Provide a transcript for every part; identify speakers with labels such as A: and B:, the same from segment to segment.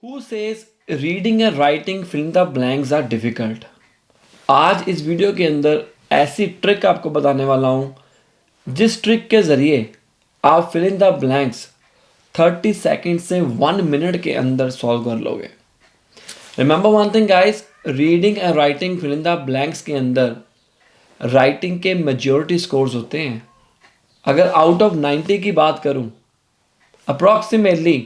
A: Who says reading and writing fill the blanks are difficult? आज इस video के अंदर ऐसी ट्रिक आपको बताने वाला हूँ जिस ट्रिक के ज़रिए आप fill in the blanks 30 second से 1 मिनट के अंदर सॉल्व कर लोगे। Remember one thing guys, reading and writing fill in the blanks के अंदर राइटिंग के मेजॉरिटी स्कोर्स होते हैं। अगर आउट ऑफ 90 की बात करूँ, अप्रॉक्सीमेटली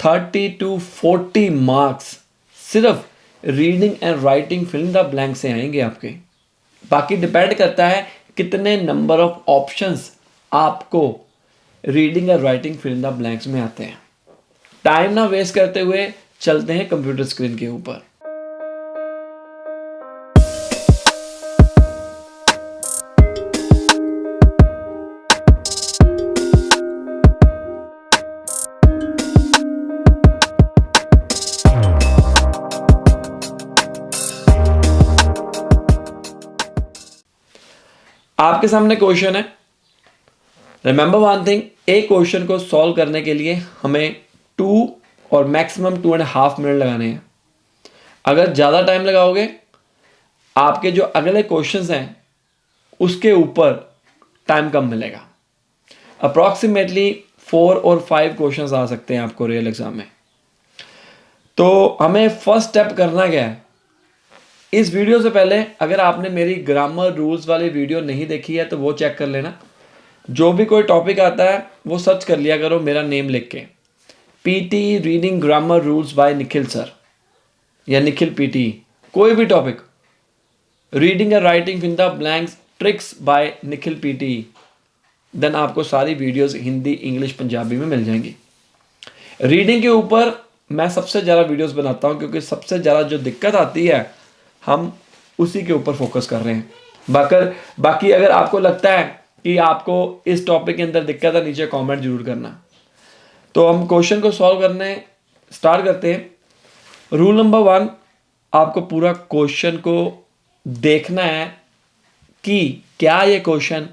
A: 30 to 40 मार्क्स सिर्फ reading and writing fill in the blank से आएंगे आपके। बाकी डिपेंड करता है कितने नंबर ऑफ ऑप्शंस आपको reading and writing fill in the blanks में आते हैं। टाइम ना वेस्ट करते हुए चलते हैं कंप्यूटर स्क्रीन के ऊपर। आपके सामने क्वेश्चन है। रिमेंबर वन थिंग, एक क्वेश्चन को सॉल्व करने के लिए हमें 2 और मैक्सिमम 2.5 मिनट लगाने हैं। अगर ज़्यादा टाइम लगाओगे आपके जो अगले क्वेश्चंस हैं उसके ऊपर टाइम कम मिलेगा। अप्रॉक्सीमेटली 4 और 5 क्वेश्चंस आ सकते हैं आपको रियल एग्जाम में। तो हमें फर्स्ट स्टेप करना क्या है? इस वीडियो से पहले अगर आपने मेरी ग्रामर रूल्स वाली वीडियो नहीं देखी है तो वो चेक कर लेना। जो भी कोई टॉपिक आता है वो सर्च कर लिया करो मेरा नेम लिख के, PT reading grammar rules by Nikhil sir या निखिल पीटी। कोई भी topic, reading and writing in the blanks tricks by Nikhil PT, then आपको सारी वीडियोस हिंदी, इंग्लिश, पंजाबी में मिल जाएंगी। रीडिंग के ऊपर मैं सबसे ज़्यादा वीडियोस बनाता हूँ क्योंकि सबसे ज़्यादा जो दिक्कत आती है हम उसी के ऊपर फोकस कर रहे हैं। बाकी अगर आपको लगता है कि आपको इस टॉपिक के अंदर दिक्कत है, नीचे कमेंट जरूर करना। तो हम क्वेश्चन को सॉल्व करने स्टार्ट करते हैं। रूल नंबर 1, आपको पूरा क्वेश्चन को देखना है कि क्या ये क्वेश्चन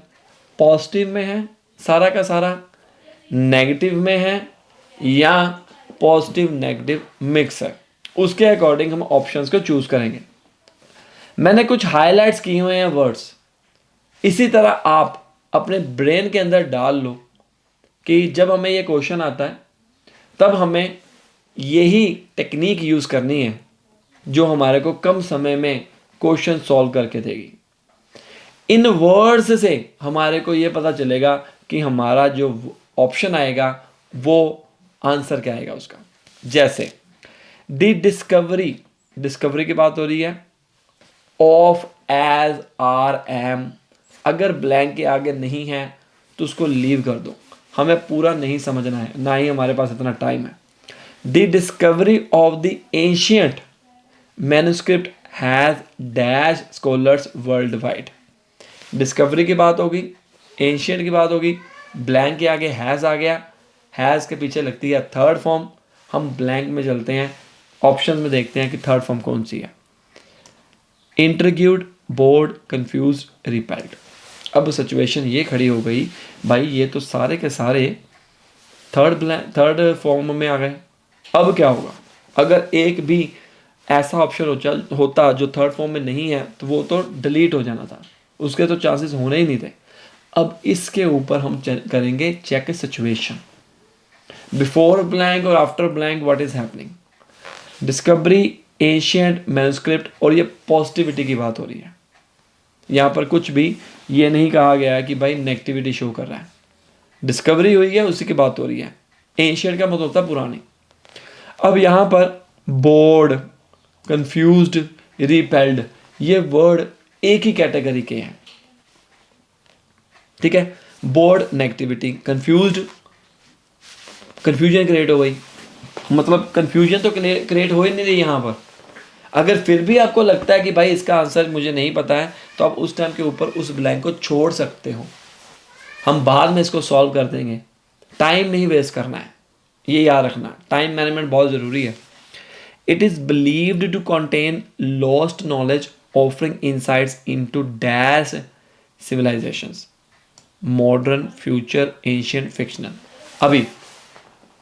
A: पॉजिटिव में है सारा का सारा, नेगेटिव में है या पॉजिटिव नेगेटिव मिक्स है। उसके अकॉर्डिंग हम ऑप्शंस को चूज करेंगे। मैंने कुछ हाईलाइट्स किए हुए हैं वर्ड्स, इसी तरह आप अपने ब्रेन के अंदर डाल लो कि जब हमें ये क्वेश्चन आता है तब हमें यही टेक्निक यूज़ करनी है जो हमारे को कम समय में क्वेश्चन सॉल्व करके देगी। इन वर्ड्स से हमारे को ये पता चलेगा कि हमारा जो ऑप्शन आएगा वो आंसर क्या आएगा उसका। जैसे डिस्कवरी की बात हो रही है, ऑफ, एज, आर, एम। अगर ब्लैंक के आगे नहीं है तो उसको लीव कर दो, हमें पूरा नहीं समझना है, ना ही हमारे पास इतना टाइम है। The discovery of the ancient manuscript has dash scholars world wide. Discovery की बात होगी, एंशियंट की बात होगी, ब्लैंक के आगे हैज़ आ गया, हैज़ के पीछे लगती है थर्ड फॉर्म। हम ब्लैंक में चलते हैं, ऑप्शन में देखते हैं कि थर्ड फॉर्म कौन सी है। इंट्रीग्यूड, बोर्ड, कंफ्यूज, रिपेल्ड। अब सिचुएशन ये खड़ी हो गई, भाई ये तो सारे के सारे थर्ड फॉर्म में आ गए। अब क्या होगा? अगर एक भी ऐसा ऑप्शन होता जो थर्ड फॉर्म में नहीं है तो वो तो डिलीट हो जाना था, उसके तो चांसेस होने ही नहीं थे। अब इसके ऊपर हम करेंगे चेक सिचुएशन, बिफोर ब्लैंक और after blank what is happening. Discovery, ancient, manuscript, और ये पॉजिटिविटी की बात हो रही है। यहाँ पर कुछ भी ये नहीं कहा गया है कि भाई नेगेटिविटी शो कर रहा है। डिस्कवरी हुई है उसी की बात हो रही है। एशियंट का मतलब होता है पुरानी। अब यहाँ पर बोर्ड, कंफ्यूज्ड, रिपेल्ड, ये वर्ड एक ही कैटेगरी के हैं, ठीक है। बोर्ड नेगेटिविटी, कंफ्यूजन क्रिएट हो गई, मतलब कंफ्यूजन तो क्रिएट हो ही नहीं रही यहाँ पर। अगर फिर भी आपको लगता है कि भाई इसका आंसर मुझे नहीं पता है तो आप उस टाइम के ऊपर उस ब्लैंक को छोड़ सकते हो, हम बाद में इसको सॉल्व कर देंगे। टाइम नहीं वेस्ट करना है, ये याद रखना, टाइम मैनेजमेंट बहुत ज़रूरी है। It is believed to contain lost knowledge offering insights into dash civilizations, modern, future, ancient, fictional. अभी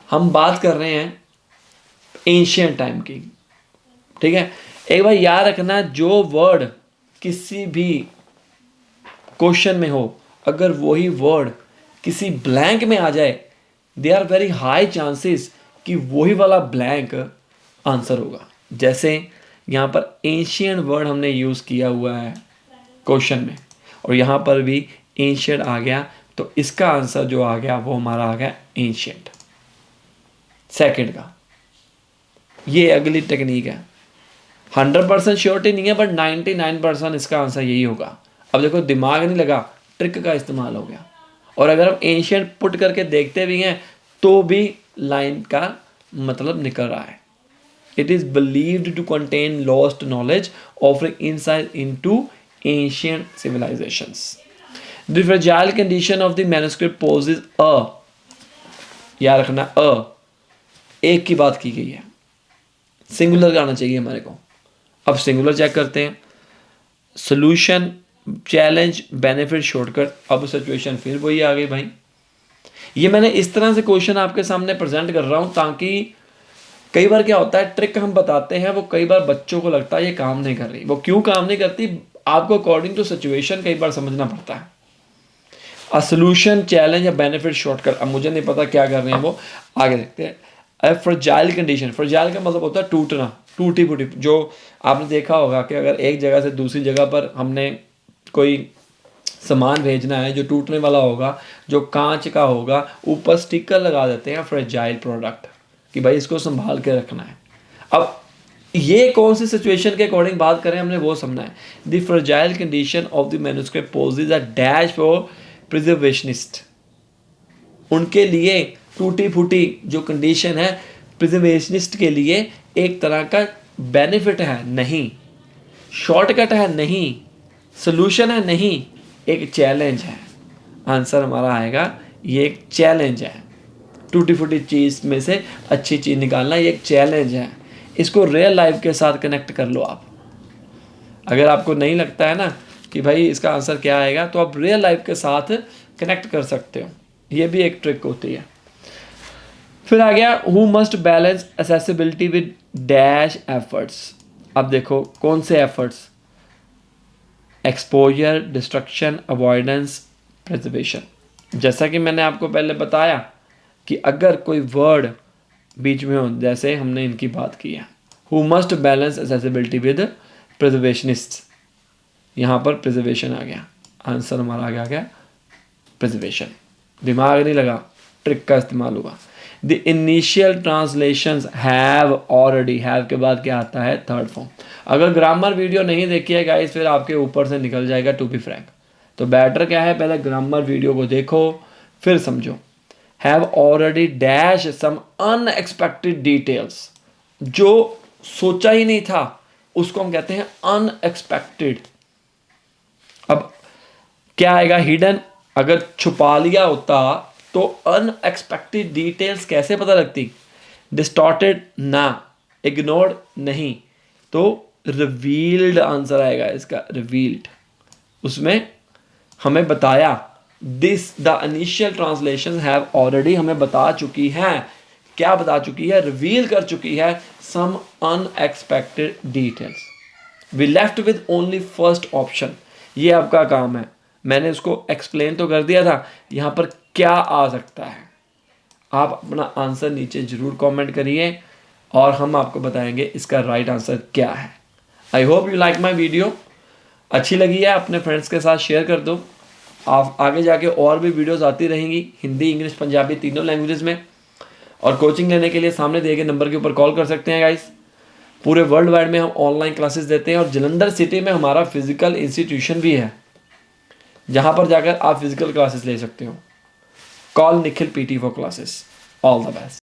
A: हम बात कर रहे हैं एंशियंट टाइम की, ठीक है। एक बार याद रखना, जो वर्ड किसी भी क्वेश्चन में हो, अगर वही वर्ड किसी ब्लैंक में आ जाए, they are very high chances कि वही वाला ब्लैंक आंसर होगा। जैसे यहाँ पर एंशियंट वर्ड हमने यूज़ किया हुआ है क्वेश्चन में, और यहाँ पर भी एंशियंट आ गया, तो इसका आंसर जो आ गया वो हमारा आ गया एंशियंट, सेकंड का। ये अगली टेक्निक है, 100% श्योरिटी नहीं है, बट 99% इसका आंसर यही होगा। अब देखो, दिमाग नहीं लगा, ट्रिक का इस्तेमाल हो गया। और अगर हम एंशियंट पुट करके देखते भी हैं तो भी लाइन का मतलब निकल रहा है। It is believed to contain lost knowledge offering insight into ancient civilisations. The fragile condition of the manuscript poses a, याद रखना एक की बात की गई है, सिंगुलर का आना चाहिए हमारे को। अब सिंगुलर चेक करते हैं, सोल्यूशन, चैलेंज, बेनिफिट, शॉर्टकट। अब सिचुएशन फिर वही आ गई भाई। ये मैंने इस तरह से क्वेश्चन आपके सामने प्रेजेंट कर रहा हूँ ताकि कई बार क्या होता है, ट्रिक हम बताते हैं, वो कई बार बच्चों को लगता है ये काम नहीं कर रही। वो क्यों काम नहीं करती, आपको अकॉर्डिंग टू सिचुएशन कई बार समझना पड़ता है। अ सोल्यूशन, चैलेंज या बेनिफिट, शॉर्टकट, अब मुझे नहीं पता क्या कर रहे हैं वो, आगे देखते हैं। फ्रेजाइल कंडीशन, फ्रेजाइल का मतलब होता है टूटना, टूटी फूटी। जो आपने देखा होगा कि अगर एक जगह से दूसरी जगह पर हमने कोई सामान भेजना है जो टूटने वाला होगा, जो कांच का होगा, ऊपर स्टिकर लगा देते हैं फ्रेजाइल प्रोडक्ट कि भाई इसको संभाल के रखना है। अब ये कौन सी सिचुएशन के अकॉर्डिंग बात करें, हमने वो समझना है। The fragile condition of the manuscript poses a dash for preservationist. उनके लिए टूटी फूटी जो कंडीशन है प्रिजर्वेशनिस्ट के लिए एक तरह का बेनिफिट है नहीं, शॉर्टकट है नहीं, सोल्यूशन है नहीं, एक चैलेंज है। आंसर हमारा आएगा ये एक चैलेंज है। टूटी फूटी चीज़ में से अच्छी चीज़ निकालना ये एक चैलेंज है। इसको रियल लाइफ के साथ कनेक्ट कर लो आप। अगर आपको नहीं लगता है ना कि भाई इसका आंसर क्या आएगा, तो आप रियल लाइफ के साथ कनेक्ट कर सकते हो। ये भी एक ट्रिक होती है। फिर आ गया who must balance accessibility with dash efforts. अब देखो कौन से efforts, exposure, destruction, avoidance, preservation. जैसा कि मैंने आपको पहले बताया कि अगर कोई वर्ड बीच में हो, जैसे हमने इनकी बात की है, who must balance accessibility with preservationist, यहाँ पर प्रिजर्वेशन आ गया, आंसर हमारा आ गया प्रिजर्वेशन। दिमाग नहीं लगा, ट्रिक का इस्तेमाल हुआ। The initial translations have already, have के बाद क्या आता है, थर्ड फॉर्म। अगर ग्रामर वीडियो नहीं देखी है गाइस, फिर आपके ऊपर से निकल जाएगा टू बी फ्रैंक। तो बेटर क्या है, पहले ग्रामर वीडियो को देखो फिर समझो। Have already dash some unexpected details, जो सोचा ही नहीं था उसको हम कहते हैं अनएक्सपेक्टेड। अब क्या आएगा, हिडन। अगर छुपा लिया होता तो अनएक्सपेक्टेड डिटेल्स कैसे पता लगती, डिस्टॉर्टेड ना, इग्नोर्ड नहीं, तो रिवील्ड आंसर आएगा इसका, रिवील्ड। उसमें हमें बताया, this the initial translation have already हमें बता चुकी है, क्या बता चुकी है, रिवील कर चुकी है some unexpected details. We left with only first option. ये आपका काम है, मैंने उसको एक्सप्लेन तो कर दिया था, यहाँ पर क्या आ सकता है। आप अपना आंसर नीचे ज़रूर कमेंट करिए और हम आपको बताएंगे इसका राइट आंसर क्या है। I hope you like my video. अच्छी लगी है अपने फ्रेंड्स के साथ शेयर कर दो। आप आगे जाके और भी वीडियोस आती रहेंगी, हिंदी, इंग्लिश, पंजाबी, तीनों लैंग्वेजेस में। और कोचिंग लेने के लिए सामने दिए गए नंबर के ऊपर कॉल कर सकते हैं गाइस। पूरे वर्ल्ड वाइड में हम ऑनलाइन क्लासेस देते हैं और जलंधर सिटी में हमारा फिजिकल इंस्टीट्यूशन भी है, जहाँ पर जाकर आप फिजिकल क्लासेस ले सकते हो। Call Nikhil PT for classes. All the best.